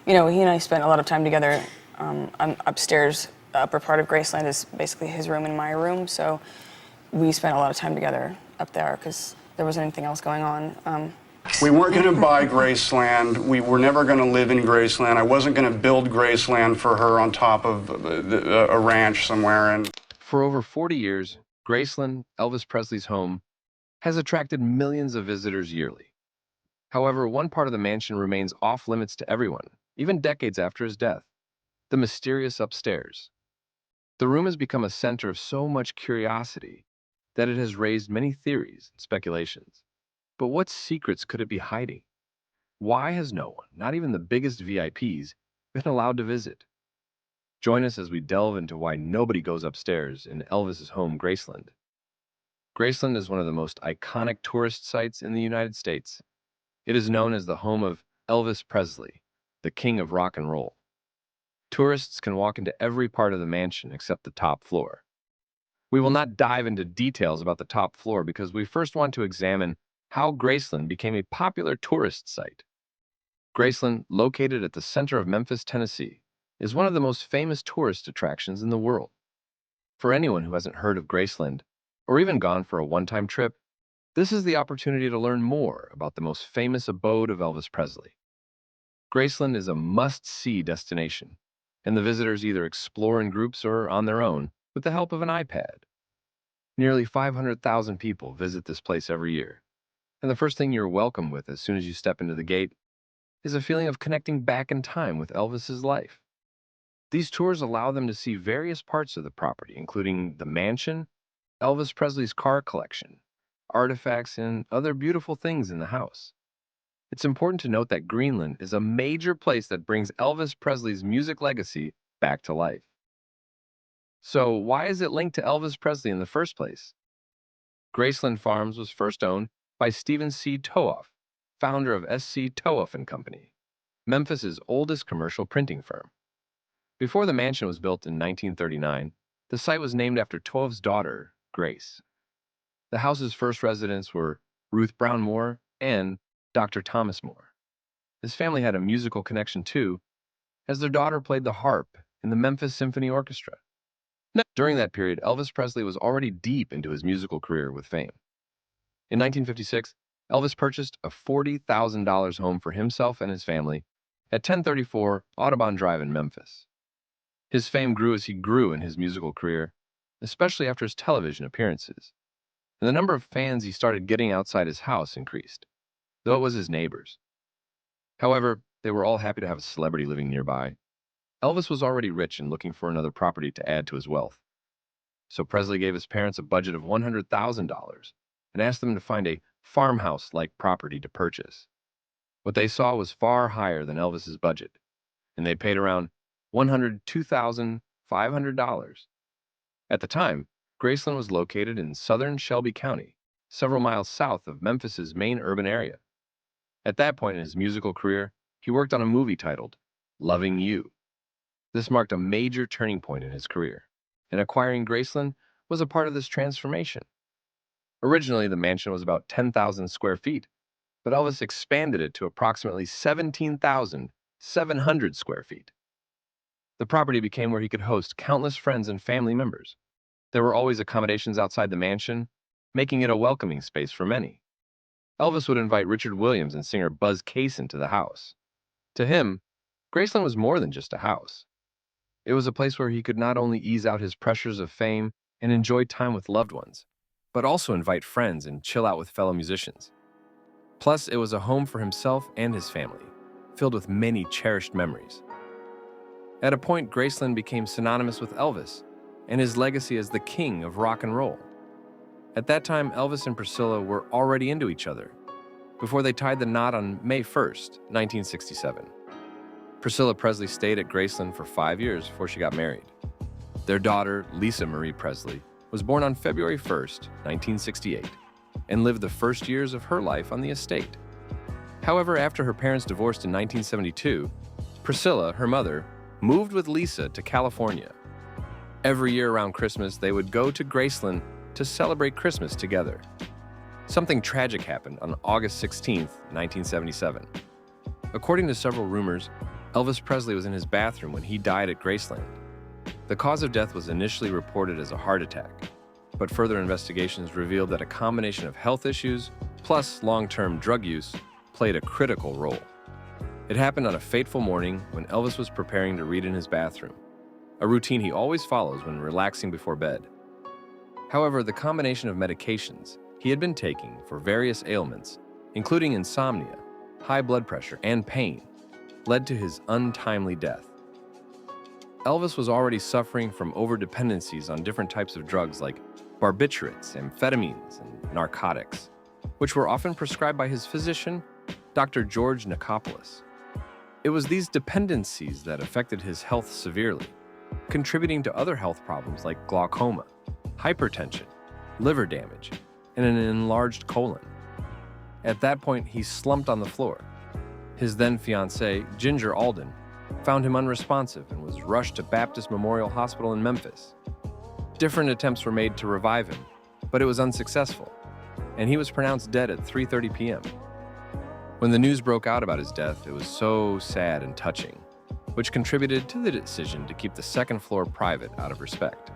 He and I spent a lot of time together. Upstairs, the upper part of Graceland is basically his room and my room, so we spent a lot of time together up there because there wasn't anything else going on. We weren't going to buy Graceland. We were never going to live in Graceland. I wasn't going to build Graceland for her on top of a ranch somewhere. And For over 40 years, Graceland, Elvis Presley's home, has attracted millions of visitors yearly. However, one part of the mansion remains off limits to everyone, even decades after his death: the mysterious upstairs. The room has become a center of so much curiosity that it has raised many theories and speculations. But what secrets could it be hiding? Why has no one, not even the biggest VIPs, been allowed to visit? Join us as we delve into why nobody goes upstairs in Elvis's home, Graceland. Graceland is one of the most iconic tourist sites in the United States. It is known as the home of Elvis Presley, the king of rock and roll. Tourists can walk into every part of the mansion except the top floor. We will not dive into details about the top floor because we first want to examine how Graceland became a popular tourist site. Graceland, located at the center of Memphis, Tennessee, is one of the most famous tourist attractions in the world. For anyone who hasn't heard of Graceland, or even gone for a one-time trip, this is the opportunity to learn more about the most famous abode of Elvis Presley. Graceland is a must-see destination, and the visitors either explore in groups or on their own with the help of an iPad. Nearly 500,000 people visit this place every year, and the first thing you're welcomed with as soon as you step into the gate is a feeling of connecting back in time with Elvis's life. These tours allow them to see various parts of the property, including the mansion, Elvis Presley's car collection, artifacts, and other beautiful things in the house. It's important to note that Greenland is a major place that brings Elvis Presley's music legacy back to life. So, why is it linked to Elvis Presley in the first place? Graceland Farms was first owned by Stephen C. Toeff, founder of S.C. Toeff and Company, Memphis's oldest commercial printing firm. Before the mansion was built in 1939, the site was named after Toeff's daughter, Grace. The house's first residents were Ruth Brown Moore and Dr. Thomas Moore. His family had a musical connection too, as their daughter played the harp in the Memphis Symphony Orchestra. During that period, Elvis Presley was already deep into his musical career with fame. In 1956, Elvis purchased a $40,000 home for himself and his family at 1034 Audubon Drive in Memphis. His fame grew as he grew in his musical career, especially after his television appearances, and the number of fans he started getting outside his house increased, though it was his neighbors. However, they were all happy to have a celebrity living nearby. Elvis was already rich and looking for another property to add to his wealth. So Presley gave his parents a budget of $100,000 and asked them to find a farmhouse-like property to purchase. What they saw was far higher than Elvis's budget, and they paid around $102,500. At the time, Graceland was located in southern Shelby County, several miles south of Memphis's main urban area. At that point in his musical career, he worked on a movie titled Loving You. This marked a major turning point in his career, and acquiring Graceland was a part of this transformation. Originally, the mansion was about 10,000 square feet, but Elvis expanded it to approximately 17,700 square feet. The property became where he could host countless friends and family members. There were always accommodations outside the mansion, making it a welcoming space for many. Elvis would invite Richard Williams and singer Buzz Cason to the house. To him, Graceland was more than just a house. It was a place where he could not only ease out his pressures of fame and enjoy time with loved ones, but also invite friends and chill out with fellow musicians. Plus, it was a home for himself and his family, filled with many cherished memories. At a point, Graceland became synonymous with Elvis and his legacy as the king of rock and roll. At that time, Elvis and Priscilla were already into each other before they tied the knot on May 1st, 1967. Priscilla Presley stayed at Graceland for 5 years before she got married. Their daughter, Lisa Marie Presley, was born on February 1st, 1968, and lived the first years of her life on the estate. However, after her parents divorced in 1972, Priscilla, her mother, moved with Lisa to California. Every year around Christmas, they would go to Graceland to celebrate Christmas together. Something tragic happened on August 16, 1977. According to several rumors, Elvis Presley was in his bathroom when he died at Graceland. The cause of death was initially reported as a heart attack, but further investigations revealed that a combination of health issues plus long-term drug use played a critical role. It happened on a fateful morning when Elvis was preparing to read in his bathroom, a routine he always follows when relaxing before bed. However, the combination of medications he had been taking for various ailments, including insomnia, high blood pressure, and pain, led to his untimely death. Elvis was already suffering from overdependencies on different types of drugs like barbiturates, amphetamines, and narcotics, which were often prescribed by his physician, Dr. George Nikopoulos. It was these dependencies that affected his health severely, contributing to other health problems like glaucoma, hypertension, liver damage, and an enlarged colon. At that point, he slumped on the floor. His then-fiancée, Ginger Alden, found him unresponsive and was rushed to Baptist Memorial Hospital in Memphis. Different attempts were made to revive him, but it was unsuccessful, and he was pronounced dead at 3:30 p.m. When the news broke out about his death, it was so sad and touching, which contributed to the decision to keep the second floor private out of respect.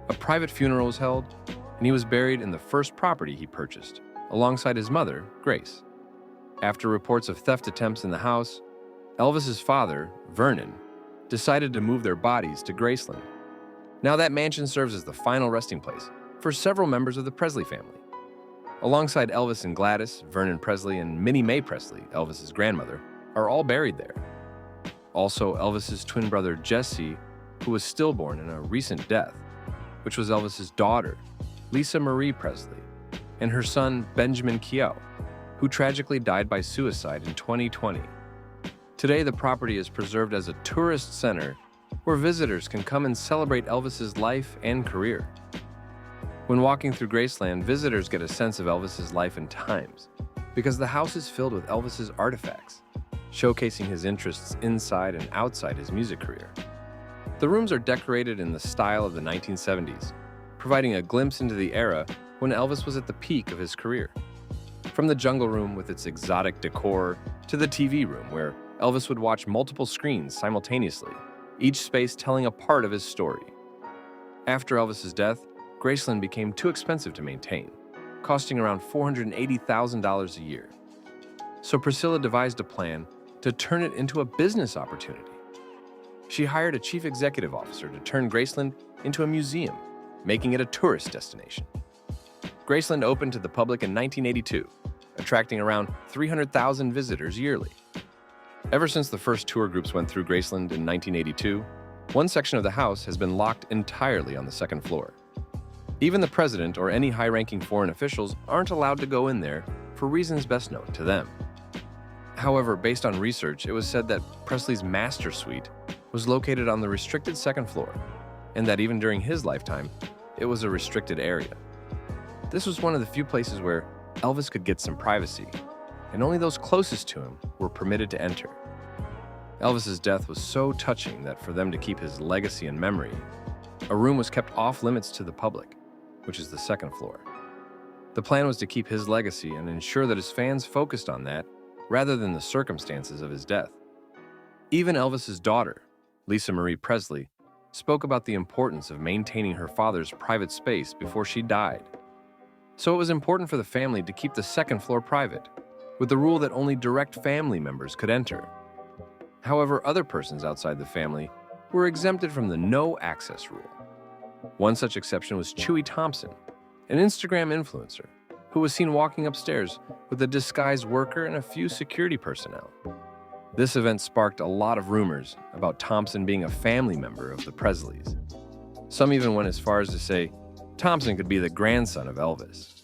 A private funeral was held, and he was buried in the first property he purchased, alongside his mother, Grace. After reports of theft attempts in the house, Elvis's father, Vernon, decided to move their bodies to Graceland. Now that mansion serves as the final resting place for several members of the Presley family. Alongside Elvis and Gladys, Vernon Presley and Minnie Mae Presley, Elvis's grandmother, are all buried there. Also, Elvis's twin brother Jesse, who was stillborn in a recent death, which was Elvis's daughter, Lisa Marie Presley, and her son Benjamin Keough, who tragically died by suicide in 2020. Today, the property is preserved as a tourist center where visitors can come and celebrate Elvis's life and career. When walking through Graceland, visitors get a sense of Elvis's life and times because the house is filled with Elvis's artifacts, showcasing his interests inside and outside his music career. The rooms are decorated in the style of the 1970s, providing a glimpse into the era when Elvis was at the peak of his career. From the jungle room with its exotic decor to the TV room where Elvis would watch multiple screens simultaneously, each space telling a part of his story. After Elvis's death, Graceland became too expensive to maintain, costing around $480,000 a year. So Priscilla devised a plan to turn it into a business opportunity. She hired a chief executive officer to turn Graceland into a museum, making it a tourist destination. Graceland opened to the public in 1982, attracting around 300,000 visitors yearly. Ever since the first tour groups went through Graceland in 1982, one section of the house has been locked entirely on the second floor. Even the president or any high-ranking foreign officials aren't allowed to go in there for reasons best known to them. However, based on research, it was said that Presley's master suite was located on the restricted second floor, and that even during his lifetime, it was a restricted area. This was one of the few places where Elvis could get some privacy, and only those closest to him were permitted to enter. Elvis's death was so touching that for them to keep his legacy and memory, a room was kept off limits to the public, which is the second floor. The plan was to keep his legacy and ensure that his fans focused on that rather than the circumstances of his death. Even Elvis's daughter, Lisa Marie Presley, spoke about the importance of maintaining her father's private space before she died. So it was important for the family to keep the second floor private, with the rule that only direct family members could enter. However, other persons outside the family were exempted from the no access rule. One such exception was Chewy Thompson, an Instagram influencer, who was seen walking upstairs with a disguised worker and a few security personnel. This event sparked a lot of rumors about Thompson being a family member of the Presleys. Some even went as far as to say Thompson could be the grandson of Elvis.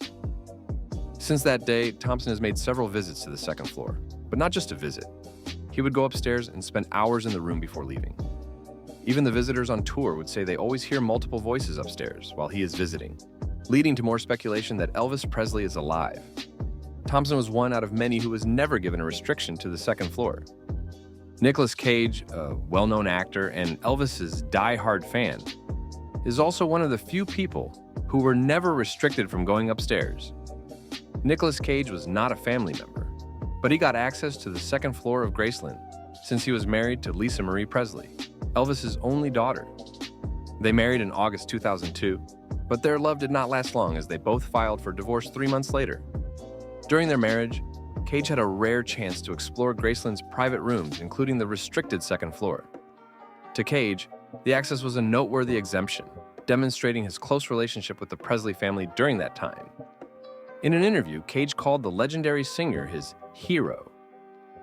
Since that day, Thompson has made several visits to the second floor, but not just a visit. He would go upstairs and spend hours in the room before leaving. Even the visitors on tour would say they always hear multiple voices upstairs while he is visiting, leading to more speculation that Elvis Presley is alive. Thompson was one out of many who was never given a restriction to the second floor. Nicolas Cage, a well-known actor and Elvis's die-hard fan, is also one of the few people who were never restricted from going upstairs. Nicolas Cage was not a family member, but he got access to the second floor of Graceland since he was married to Lisa Marie Presley, Elvis's only daughter. They married in August 2002, but their love did not last long as they both filed for divorce 3 months later. During their marriage, Cage had a rare chance to explore Graceland's private rooms, including the restricted second floor. To Cage, the access was a noteworthy exemption, demonstrating his close relationship with the Presley family during that time. In an interview, Cage called the legendary singer his hero.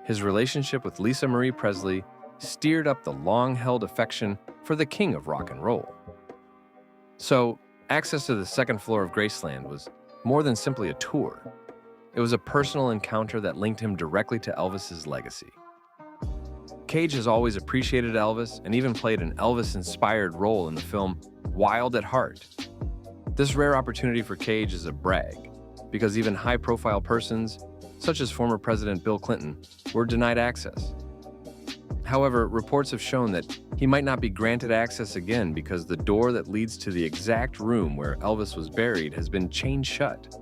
His relationship with Lisa Marie Presley steered up the long-held affection for the king of rock and roll. So, access to the second floor of Graceland was more than simply a tour. It was a personal encounter that linked him directly to Elvis's legacy. Cage has always appreciated Elvis and even played an Elvis-inspired role in the film Wild at Heart. This rare opportunity for Cage is a brag, because even high-profile persons, such as former President Bill Clinton, were denied access. However, reports have shown that he might not be granted access again because the door that leads to the exact room where Elvis was buried has been chained shut.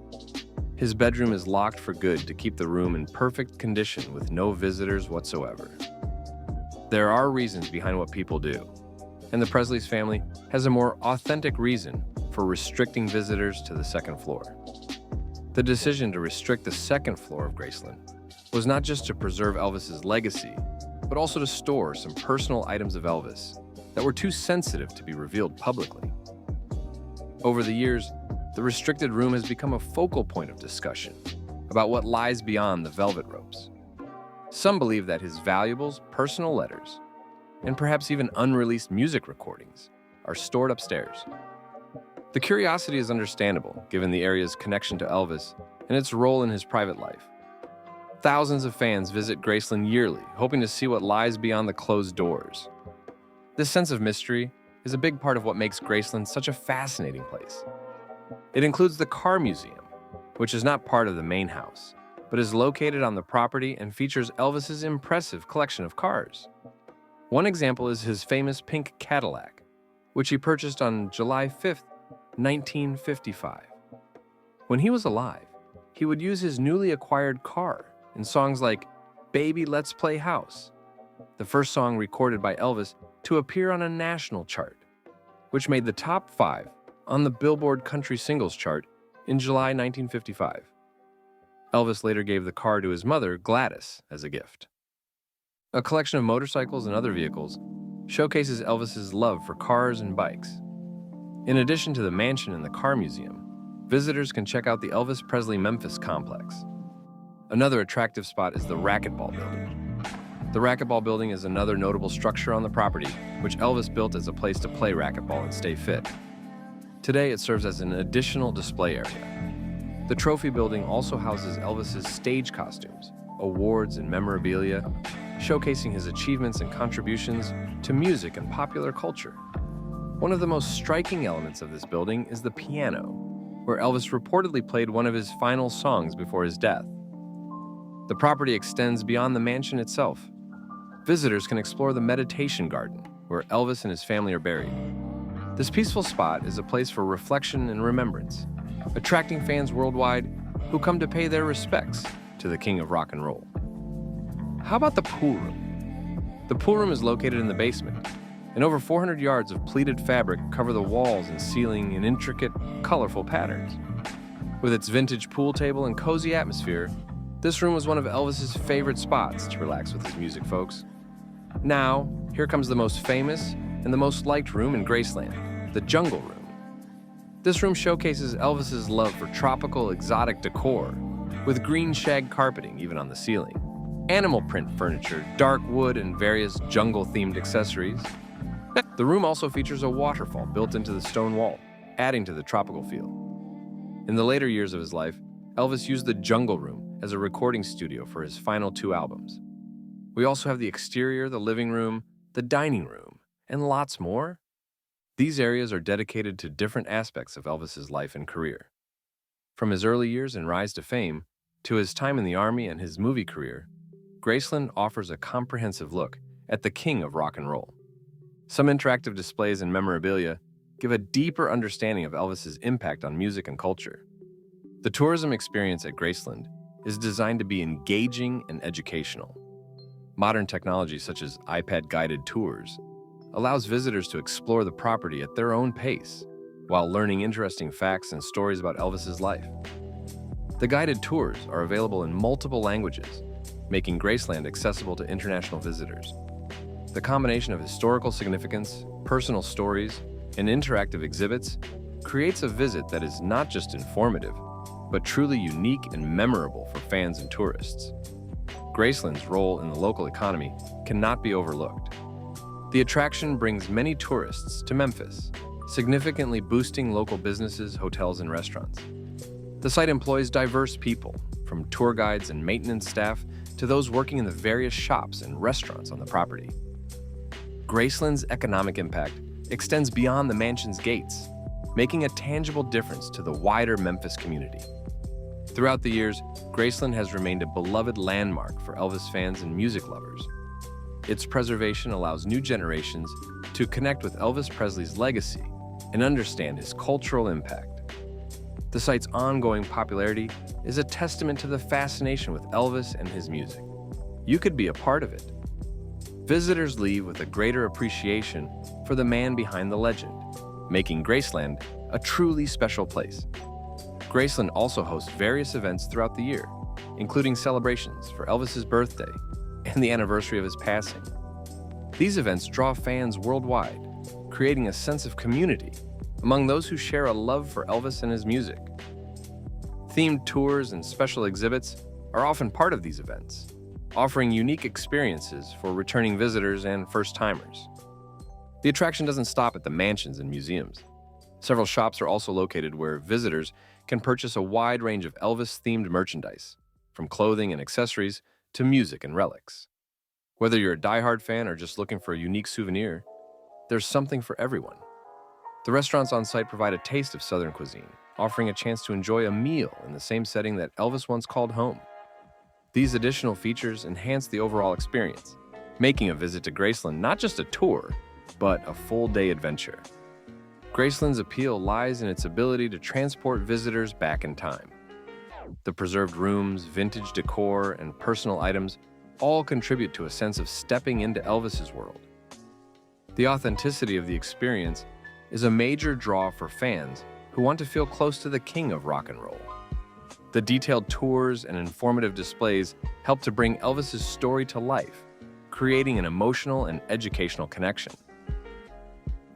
His bedroom is locked for good to keep the room in perfect condition with no visitors whatsoever. There are reasons behind what people do, and the Presley's family has a more authentic reason for restricting visitors to the second floor. The decision to restrict the second floor of Graceland was not just to preserve Elvis's legacy, but also to store some personal items of Elvis that were too sensitive to be revealed publicly. Over the years, the restricted room has become a focal point of discussion about what lies beyond the velvet ropes. Some believe that his valuables, personal letters, and perhaps even unreleased music recordings are stored upstairs. The curiosity is understandable, given the area's connection to Elvis and its role in his private life. Thousands of fans visit Graceland yearly, hoping to see what lies beyond the closed doors. This sense of mystery is a big part of what makes Graceland such a fascinating place. It includes the Car Museum, which is not part of the main house, but is located on the property and features Elvis's impressive collection of cars. One example is his famous pink Cadillac, which he purchased on July 5th, 1955. When he was alive, he would use his newly acquired car in songs like Baby Let's Play House, the first song recorded by Elvis to appear on a national chart, which made the top 5 on the Billboard Country Singles chart in July 1955. Elvis later gave the car to his mother, Gladys, as a gift. A collection of motorcycles and other vehicles showcases Elvis's love for cars and bikes. In addition to the mansion and the Car Museum, visitors can check out the Elvis Presley Memphis complex. Another attractive spot is the Racquetball Building. The Racquetball Building is another notable structure on the property, which Elvis built as a place to play racquetball and stay fit. Today, it serves as an additional display area. The Trophy Building also houses Elvis's stage costumes, awards, and memorabilia, showcasing his achievements and contributions to music and popular culture. One of the most striking elements of this building is the piano, where Elvis reportedly played one of his final songs before his death. The property extends beyond the mansion itself. Visitors can explore the meditation garden, where Elvis and his family are buried. This peaceful spot is a place for reflection and remembrance, attracting fans worldwide who come to pay their respects to the king of rock and roll. How about the pool room? The pool room is located in the basement, and over 400 yards of pleated fabric cover the walls and ceiling in intricate, colorful patterns. With its vintage pool table and cozy atmosphere, this room was one of Elvis's favorite spots to relax with his music, folks. Now, here comes the most famous and the most liked room in Graceland, the Jungle Room. This room showcases Elvis's love for tropical, exotic decor, with green shag carpeting even on the ceiling, animal print furniture, dark wood, and various jungle-themed accessories. The room also features a waterfall built into the stone wall, adding to the tropical feel. In the later years of his life, Elvis used the Jungle Room as a recording studio for his final 2 albums. We also have the exterior, the living room, the dining room, and lots more. These areas are dedicated to different aspects of Elvis's life and career. From his early years and rise to fame, to his time in the Army and his movie career, Graceland offers a comprehensive look at the king of rock and roll. Some interactive displays and memorabilia give a deeper understanding of Elvis's impact on music and culture. The tourism experience at Graceland is designed to be engaging and educational. Modern technology such as iPad-guided tours allows visitors to explore the property at their own pace while learning interesting facts and stories about Elvis's life. The guided tours are available in multiple languages, making Graceland accessible to international visitors. The combination of historical significance, personal stories, and interactive exhibits creates a visit that is not just informative, but truly unique and memorable for fans and tourists. Graceland's role in the local economy cannot be overlooked. The attraction brings many tourists to Memphis, significantly boosting local businesses, hotels, and restaurants. The site employs diverse people, from tour guides and maintenance staff to those working in the various shops and restaurants on the property. Graceland's economic impact extends beyond the mansion's gates, making a tangible difference to the wider Memphis community. Throughout the years, Graceland has remained a beloved landmark for Elvis fans and music lovers. Its preservation allows new generations to connect with Elvis Presley's legacy and understand his cultural impact. The site's ongoing popularity is a testament to the fascination with Elvis and his music. You could be a part of it. Visitors leave with a greater appreciation for the man behind the legend, making Graceland a truly special place. Graceland also hosts various events throughout the year, including celebrations for Elvis's birthday and the anniversary of his passing. These events draw fans worldwide, creating a sense of community among those who share a love for Elvis and his music. Themed tours and special exhibits are often part of these events, offering unique experiences for returning visitors and first-timers. The attraction doesn't stop at the mansions and museums. Several shops are also located where visitors can purchase a wide range of Elvis-themed merchandise, from clothing and accessories to music and relics. Whether you're a diehard fan or just looking for a unique souvenir, there's something for everyone. The restaurants on site provide a taste of Southern cuisine, offering a chance to enjoy a meal in the same setting that Elvis once called home. These additional features enhance the overall experience, making a visit to Graceland not just a tour, but a full-day adventure. Graceland's appeal lies in its ability to transport visitors back in time. The preserved rooms, vintage decor, and personal items all contribute to a sense of stepping into Elvis's world. The authenticity of the experience is a major draw for fans who want to feel close to the king of rock and roll. The detailed tours and informative displays help to bring Elvis's story to life, creating an emotional and educational connection.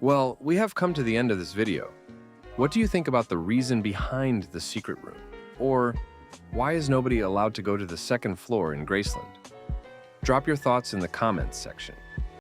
Well, we have come to the end of this video. What do you think about the reason behind the secret room? Or why is nobody allowed to go to the second floor in Graceland? Drop your thoughts in the comments section.